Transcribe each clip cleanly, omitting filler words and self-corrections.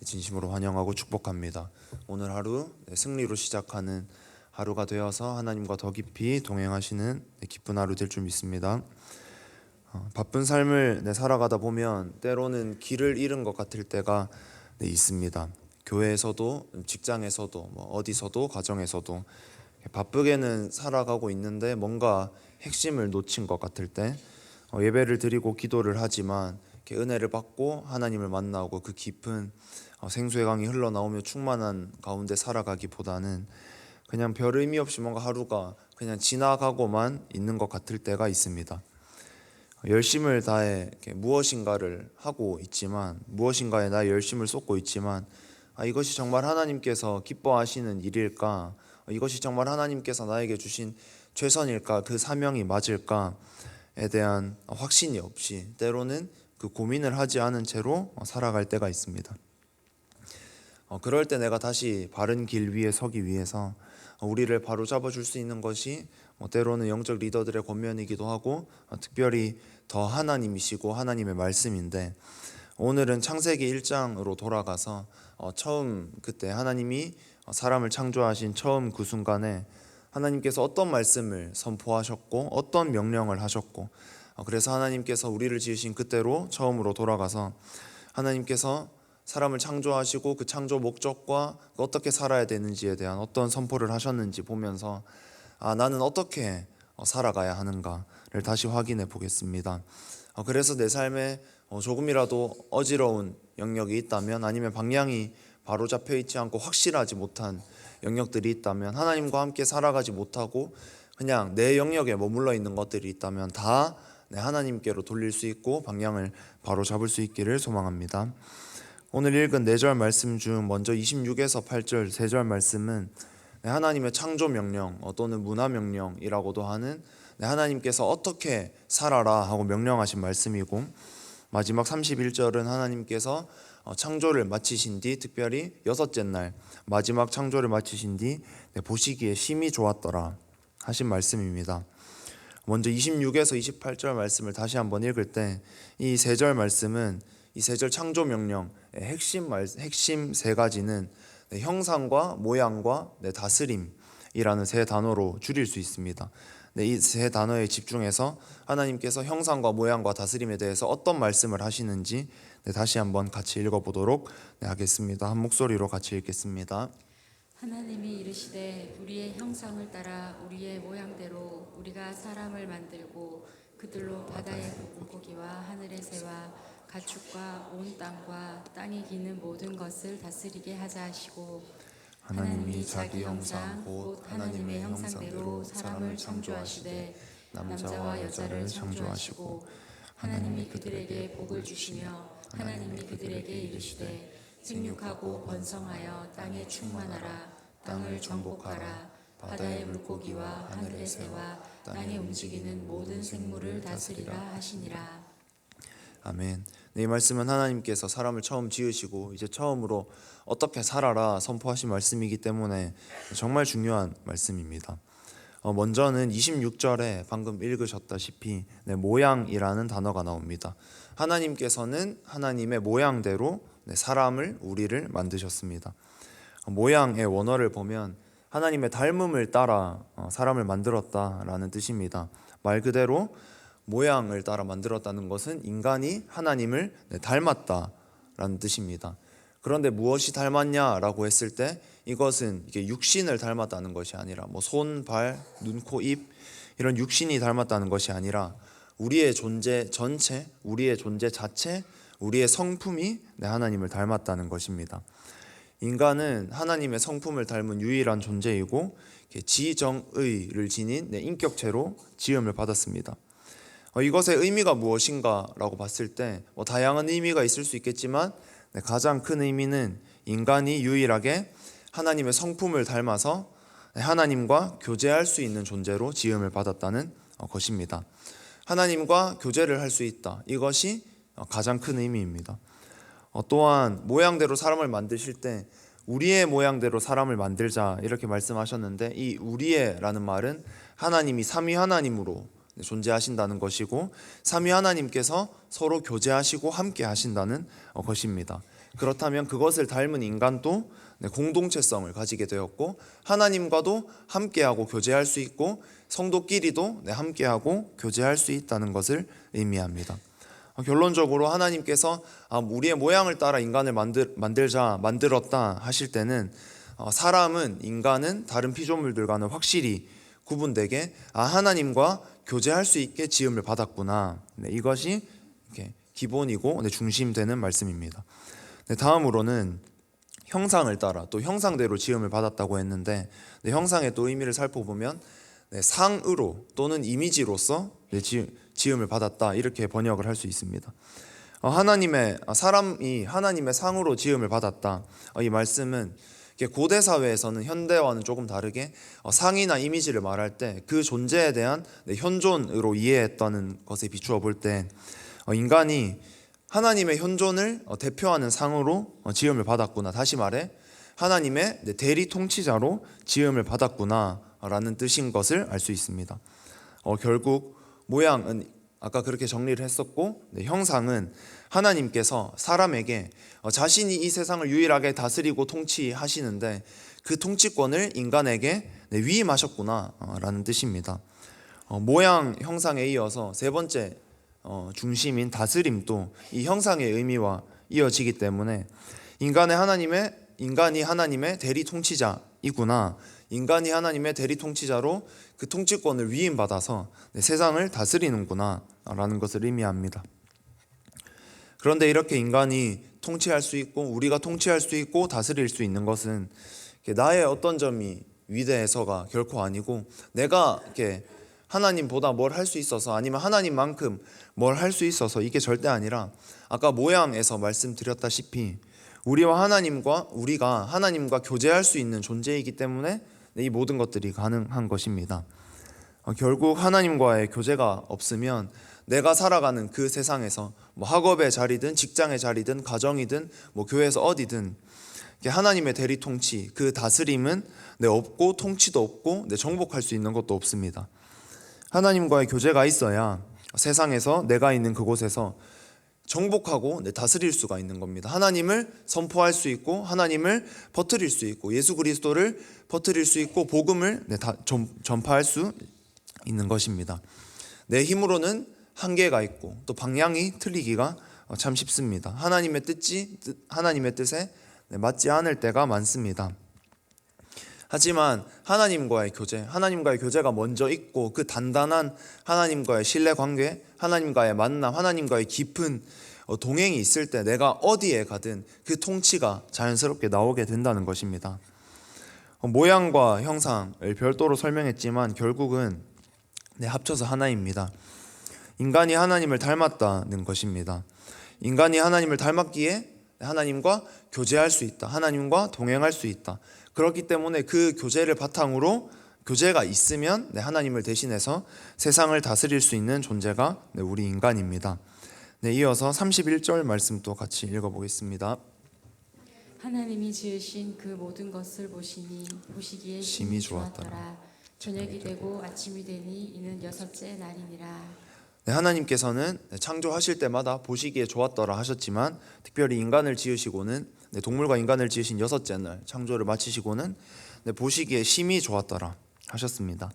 진심으로 환영하고 축복합니다. 오늘 하루 승리로 시작하는 하루가 되어서 하나님과 더 깊이 동행하시는 기쁜 하루 될 줄 믿습니다. 바쁜 삶을 살아가다 보면 때로는 길을 잃은 것 같을 때가 있습니다. 교회에서도 직장에서도 어디서도 가정에서도 바쁘게는 살아가고 있는데 뭔가 핵심을 놓친 것 같을 때 예배를 드리고 기도를 하지만 은혜를 받고 하나님을 만나고 그 깊은 생수의 강이 흘러나오며 충만한 가운데 살아가기보다는 그냥 별 의미 없이 뭔가 하루가 그냥 지나가고만 있는 것 같을 때가 있습니다. 열심을 다해 무엇인가를 하고 있지만, 무엇인가에 나의 열심을 쏟고 있지만, 이것이 정말 하나님께서 기뻐하시는 일일까? 이것이 정말 하나님께서 나에게 주신 최선일까? 그 사명이 맞을까에 대한 확신이 없이 때로는 그 고민을 하지 않은 채로 살아갈 때가 있습니다. 그럴 때 내가 다시 바른 길 위에 서기 위해서 우리를 바로 잡아줄 수 있는 것이 때로는 영적 리더들의 권면이기도 하고 특별히 더 하나님이시고 하나님의 말씀인데, 오늘은 창세기 1장으로 돌아가서 처음 그때 하나님이 사람을 창조하신 처음 그 순간에 하나님께서 어떤 말씀을 선포하셨고 어떤 명령을 하셨고, 그래서 하나님께서 우리를 지으신 그때로 처음으로 돌아가서 하나님께서 사람을 창조하시고 그 창조 목적과 어떻게 살아야 되는지에 대한 어떤 선포를 하셨는지 보면서 나는 어떻게 살아가야 하는가를 다시 확인해 보겠습니다. 그래서 내 삶에 조금이라도 어지러운 영역이 있다면, 아니면 방향이 바로 잡혀 있지 않고 확실하지 못한 영역들이 있다면, 하나님과 함께 살아가지 못하고 그냥 내 영역에 머물러 있는 것들이 있다면 다 하나님께로 돌릴 수 있고 방향을 바로 잡을 수 있기를 소망합니다. 오늘 읽은 4절 말씀 중 먼저 26에서 8절 3절 말씀은 하나님의 창조 명령 또는 문화 명령이라고도 하는 하나님께서 어떻게 살아라 하고 명령하신 말씀이고, 마지막 31절은 하나님께서 창조를 마치신 뒤 특별히 6째 날 마지막 창조를 마치신 뒤 보시기에 심히 좋았더라 하신 말씀입니다. 먼저 26에서 28절 말씀을 다시 한번 읽을 때 이 3절 말씀은 이 3절 창조 명령 핵심 3가지는 형상과 모양과 다스림이라는 3단어로 줄일 수 있습니다. 이 3단어에 집중해서 하나님께서 형상과 모양과 다스림에 대해서 어떤 말씀을 하시는지 다시 한번 같이 읽어보도록 하겠습니다. 한 목소리로 같이 읽겠습니다. 하나님이 이르시되 우리의 형상을 따라 우리의 모양대로 우리가 사람을 만들고 그들로 바다의 물고기와 하늘의 새와 가축과 온 땅과 땅에 기는 모든 것을 다스리게 하자 하시고, 하나님이 자기 형상 곧 하나님의 형상대로 사람을 창조하시되 남자와 여자를 창조하시고, 하나님이 그들에게 복을 주시며 하나님이 그들에게 이르시되 생육하고 번성하여 땅에 충만하라. 땅을 정복하라. 바다의 물고기와 하늘의 새와 땅에 움직이는 모든 생물을 다스리라 하시니라. 아멘. 이 말씀은 하나님께서 사람을 처음 지으시고 이제 처음으로 어떻게 살아라 선포하신 말씀이기 때문에 정말 중요한 말씀입니다. 먼저는 26절에 방금 읽으셨다시피 모양이라는 단어가 나옵니다. 하나님께서는 하나님의 모양대로 사람을, 우리를 만드셨습니다. 모양의 원어를 보면 하나님의 닮음을 따라 사람을 만들었다라는 뜻입니다. 말 그대로 모양을 따라 만들었다는 것은 인간이 하나님을 닮았다라는 뜻입니다. 그런데 무엇이 닮았냐라고 했을 때 이것은 이게 육신을 닮았다는 것이 아니라 손, 발, 눈, 코, 입 이런 육신이 닮았다는 것이 아니라 우리의 존재 전체, 우리의 존재 자체, 우리의 성품이 하나님을 닮았다는 것입니다. 인간은 하나님의 성품을 닮은 유일한 존재이고 지정의를 지닌 인격체로 지음을 받았습니다. 이것의 의미가 무엇인가 라고 봤을 때 다양한 의미가 있을 수 있겠지만 가장 큰 의미는 인간이 유일하게 하나님의 성품을 닮아서 하나님과 교제할 수 있는 존재로 지음을 받았다는 것입니다. 하나님과 교제를 할 수 있다. 이것이 가장 큰 의미입니다. 또한 모양대로 사람을 만드실 때 우리의 모양대로 사람을 만들자 이렇게 말씀하셨는데, 이 우리의라는 말은 하나님이 삼위 하나님으로 존재하신다는 것이고 삼위 하나님께서 서로 교제하시고 함께 하신다는 것입니다. 그렇다면 그것을 닮은 인간도 공동체성을 가지게 되었고 하나님과도 함께하고 교제할 수 있고 성도끼리도 함께하고 교제할 수 있다는 것을 의미합니다. 결론적으로 하나님께서 우리의 모양을 따라 인간을 만들었다 하실 때는 사람은 인간은 다른 피조물들과는 확실히 구분되게 하나님과 교제할 수 있게 지음을 받았구나. 이것이 이렇게 기본이고 중심되는 말씀입니다. 다음으로는 형상을 따라 또 형상대로 지음을 받았다고 했는데 형상의 또 의미를 살펴보면 상으로 또는 이미지로서 지음을 받았다 이렇게 번역을 할 수 있습니다. 사람이 하나님의 상으로 지음을 받았다. 이 말씀은 고대 사회에서는 현대와는 조금 다르게 상이나 이미지를 말할 때 그 존재에 대한 현존으로 이해했다는 것에 비추어 볼 때 인간이 하나님의 현존을 대표하는 상으로 지음을 받았구나. 다시 말해 하나님의 대리 통치자로 지음을 받았구나 라는 뜻인 것을 알 수 있습니다. 결국 모양은 아까 그렇게 정리를 했었고 형상은 하나님께서 사람에게 자신이 이 세상을 유일하게 다스리고 통치하시는데 그 통치권을 인간에게 위임하셨구나 라는 뜻입니다. 모양 형상에 이어서 세 번째 중심인 다스림도 이 형상의 의미와 이어지기 때문에 인간이 하나님의 대리 통치자이구나. 인간이 하나님의 대리 통치자로 그 통치권을 위임받아서 세상을 다스리는구나 라는 것을 의미합니다. 그런데 이렇게 인간이 통치할 수 있고 우리가 통치할 수 있고 다스릴 수 있는 것은 나의 어떤 점이 위대해서가 결코 아니고 내가 이렇게 하나님보다 뭘 할 수 있어서 아니면 하나님만큼 뭘 할 수 있어서 이게 절대 아니라 아까 모양에서 말씀드렸다시피 우리가 하나님과 교제할 수 있는 존재이기 때문에 이 모든 것들이 가능한 것입니다. 결국 하나님과의 교제가 없으면 내가 살아가는 그 세상에서 학업의 자리든 직장의 자리든 가정이든 교회에서 어디든 하나님의 대리 통치, 그 다스림은 없고 통치도 없고 정복할 수 있는 것도 없습니다. 하나님과의 교제가 있어야 세상에서 내가 있는 그곳에서 정복하고 다스릴 수가 있는 겁니다. 하나님을 선포할 수 있고 하나님을 퍼뜨릴 수 있고 예수 그리스도를 퍼뜨릴 수 있고 복음을 전파할 수 있는 것입니다. 내 힘으로는 한계가 있고 또 방향이 틀리기가 참 쉽습니다. 하나님의 뜻에 맞지 않을 때가 많습니다. 하지만 하나님과의 교제가 먼저 있고 그 단단한 하나님과의 신뢰관계, 하나님과의 만남, 하나님과의 깊은 동행이 있을 때 내가 어디에 가든 그 통치가 자연스럽게 나오게 된다는 것입니다. 모양과 형상을 별도로 설명했지만 결국은 합쳐서 하나입니다. 인간이 하나님을 닮았다는 것입니다. 인간이 하나님을 닮았기에 하나님과 교제할 수 있다. 하나님과 동행할 수 있다. 그렇기 때문에 그 교제를 바탕으로 교제가 있으면 하나님을 대신해서 세상을 다스릴 수 있는 존재가 우리 인간입니다. 이어서 31절 말씀도 같이 읽어보겠습니다. 하나님이 지으신 그 모든 것을 보시기에 심히 좋았더라. 저녁이 되고 아침이 되니 이는 여섯째 날이니라. 하나님께서는 창조하실 때마다 보시기에 좋았더라 하셨지만 특별히 인간을 지으시고는 동물과 인간을 지으신 여섯째 날 창조를 마치시고는 보시기에 심히 좋았더라 하셨습니다.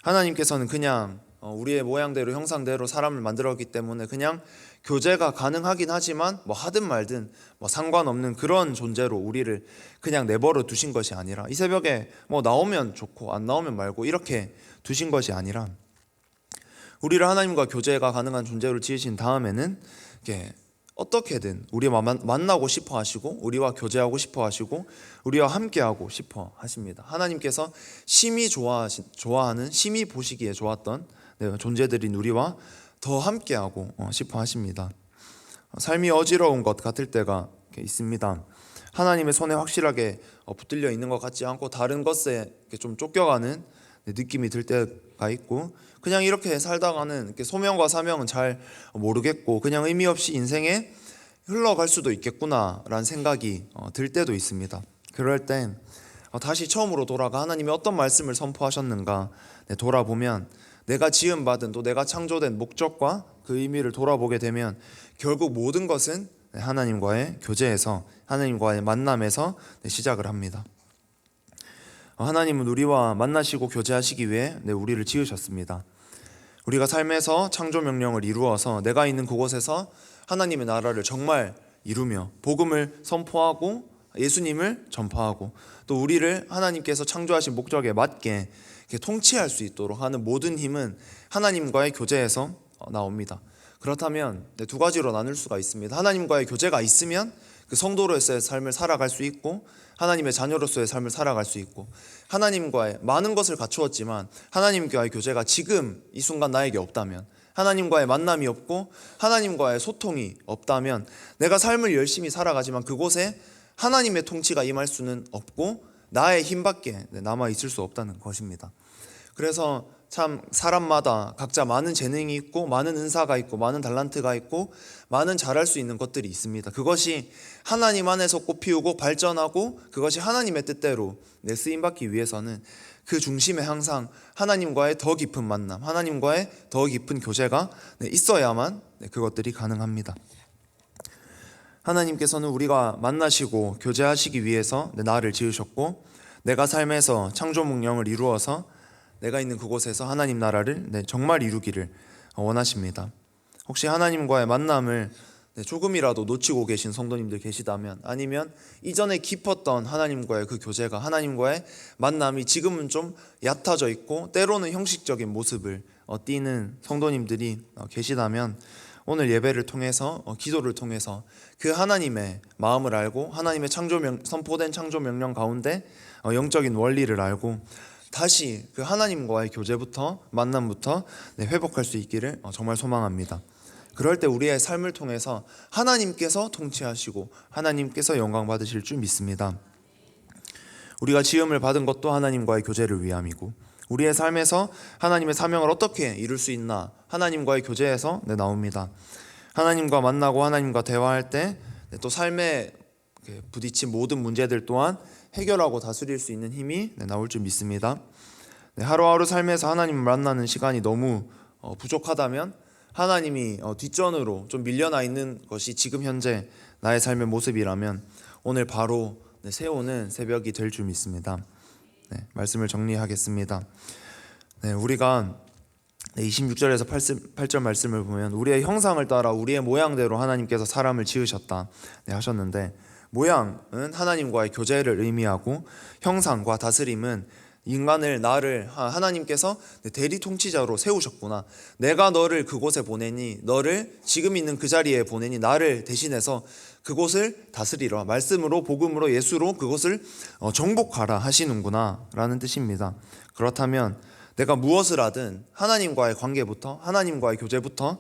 하나님께서는 그냥 우리의 모양대로 형상대로 사람을 만들었기 때문에 그냥 교제가 가능하긴 하지만 하든 말든 상관없는 그런 존재로 우리를 그냥 내버려 두신 것이 아니라 이 새벽에 나오면 좋고 안 나오면 말고 이렇게 두신 것이 아니라 우리를 하나님과 교제가 가능한 존재로 지으신 다음에는 어떻게든 우리와 만나고 싶어 하시고 우리와 교제하고 싶어 하시고 우리와 함께하고 싶어 하십니다. 하나님께서 심히 좋아하는 심히 보시기에 좋았던 존재들인 우리와 더 함께하고 싶어 하십니다. 삶이 어지러운 것 같을 때가 있습니다. 하나님의 손에 확실하게 붙들려 있는 것 같지 않고 다른 것에 좀 쫓겨가는 느낌이 들 때가 있고 그냥 이렇게 살다가는 소명과 사명은 잘 모르겠고 그냥 의미 없이 인생에 흘러갈 수도 있겠구나라는 생각이 들 때도 있습니다. 그럴 땐 다시 처음으로 돌아가 하나님이 어떤 말씀을 선포하셨는가 돌아보면 내가 지음받은 또 내가 창조된 목적과 그 의미를 돌아보게 되면 결국 모든 것은 하나님과의 교제에서, 하나님과의 만남에서 시작을 합니다. 하나님은 우리와 만나시고 교제하시기 위해 우리를 지으셨습니다. 우리가 삶에서 창조 명령을 이루어서 내가 있는 그곳에서 하나님의 나라를 정말 이루며 복음을 선포하고 예수님을 전파하고 또 우리를 하나님께서 창조하신 목적에 맞게 통치할 수 있도록 하는 모든 힘은 하나님과의 교제에서 나옵니다. 그렇다면 두 가지로 나눌 수가 있습니다. 하나님과의 교제가 있으면 그 성도로서의 삶을 살아갈 수 있고 하나님의 자녀로서의 삶을 살아갈 수 있고, 하나님과의 많은 것을 갖추었지만 하나님과의 교제가 지금 이 순간 나에게 없다면, 하나님과의 만남이 없고 하나님과의 소통이 없다면 내가 삶을 열심히 살아가지만 그곳에 하나님의 통치가 임할 수는 없고 나의 힘밖에 남아 있을 수 없다는 것입니다. 그래서 참 사람마다 각자 많은 재능이 있고 많은 은사가 있고 많은 달란트가 있고 많은 잘할 수 있는 것들이 있습니다. 그것이 하나님 안에서 꽃피우고 발전하고 그것이 하나님의 뜻대로 쓰임받기 위해서는 그 중심에 항상 하나님과의 더 깊은 만남, 하나님과의 더 깊은 교제가 있어야만 그것들이 가능합니다. 하나님께서는 우리가 만나시고 교제하시기 위해서 나를 지으셨고 내가 삶에서 창조 목령을 이루어서 내가 있는 그곳에서 하나님 나라를 정말 이루기를 원하십니다. 혹시 하나님과의 만남을 조금이라도 놓치고 계신 성도님들 계시다면, 아니면 이전에 깊었던 하나님과의 그 교제가, 하나님과의 만남이 지금은 좀 얕아져 있고 때로는 형식적인 모습을 띠는 성도님들이 계시다면 오늘 예배를 통해서 기도를 통해서 그 하나님의 마음을 알고 하나님의 선포된 창조 명령 가운데 영적인 원리를 알고 다시 그 하나님과의 교제부터 만남부터 회복할 수 있기를 정말 소망합니다. 그럴 때 우리의 삶을 통해서 하나님께서 통치하시고 하나님께서 영광 받으실 줄 믿습니다. 우리가 지음을 받은 것도 하나님과의 교제를 위함이고 우리의 삶에서 하나님의 사명을 어떻게 이룰 수 있나 하나님과의 교제에서 나옵니다. 하나님과 만나고 하나님과 대화할 때 또 삶에 부딪힌 모든 문제들 또한 해결하고 다스릴 수 있는 힘이 나올 줄 믿습니다. 하루하루 삶에서 하나님을 만나는 시간이 너무 부족하다면 하나님이 뒷전으로 좀 밀려나 있는 것이 지금 현재 나의 삶의 모습이라면 오늘 바로 세우는 새벽이 될 줄 믿습니다. 말씀을 정리하겠습니다. 우리가 26절에서 8절 말씀을 보면 우리의 형상을 따라 우리의 모양대로 하나님께서 사람을 지으셨다 하셨는데, 모양은 하나님과의 교제를 의미하고 형상과 다스림은 인간을, 나를 하나님께서 대리 통치자로 세우셨구나, 내가 너를 그곳에 보내니, 너를 지금 있는 그 자리에 보내니 나를 대신해서 그곳을 다스리라, 말씀으로 복음으로 예수로 그곳을 정복하라 하시는구나 라는 뜻입니다. 그렇다면 내가 무엇을 하든 하나님과의 관계부터, 하나님과의 교제부터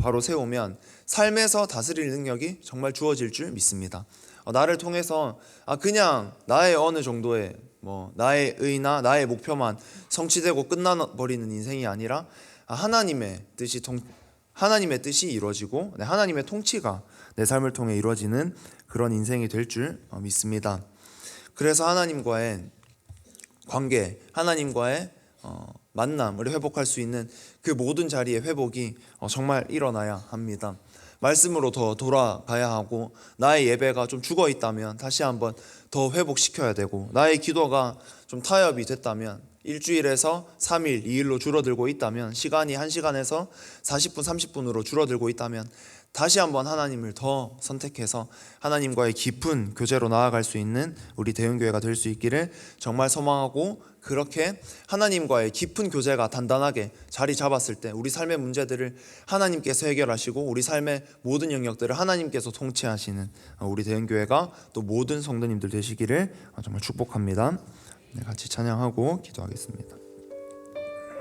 바로 세우면 삶에서 다스릴 능력이 정말 주어질 줄 믿습니다. 나를 통해서 그냥 나의 어느 정도의 나의 의나 나의 목표만 성취되고 끝나버리는 인생이 아니라 하나님의 뜻이 이루어지고 하나님의 통치가 내 삶을 통해 이루어지는 그런 인생이 될 줄 믿습니다. 그래서 하나님과의 관계, 하나님과의 만남을 회복할 수 있는 그 모든 자리의 회복이 정말 일어나야 합니다. 말씀으로 더 돌아가야 하고, 나의 예배가 좀 죽어 있다면 다시 한번 더 회복시켜야 되고, 나의 기도가 좀 타협이 됐다면 일주일에서 3일, 2일로 줄어들고 있다면, 시간이 1시간에서 40분, 30분으로 줄어들고 있다면 다시 한번 하나님을 더 선택해서 하나님과의 깊은 교제로 나아갈 수 있는 우리 대형교회가 될 수 있기를 정말 소망하고, 그렇게 하나님과의 깊은 교제가 단단하게 자리 잡았을 때 우리 삶의 문제들을 하나님께서 해결하시고 우리 삶의 모든 영역들을 하나님께서 통치하시는 우리 대형교회가 또 모든 성도님들 되시기를 정말 축복합니다. 같이 찬양하고 기도하겠습니다.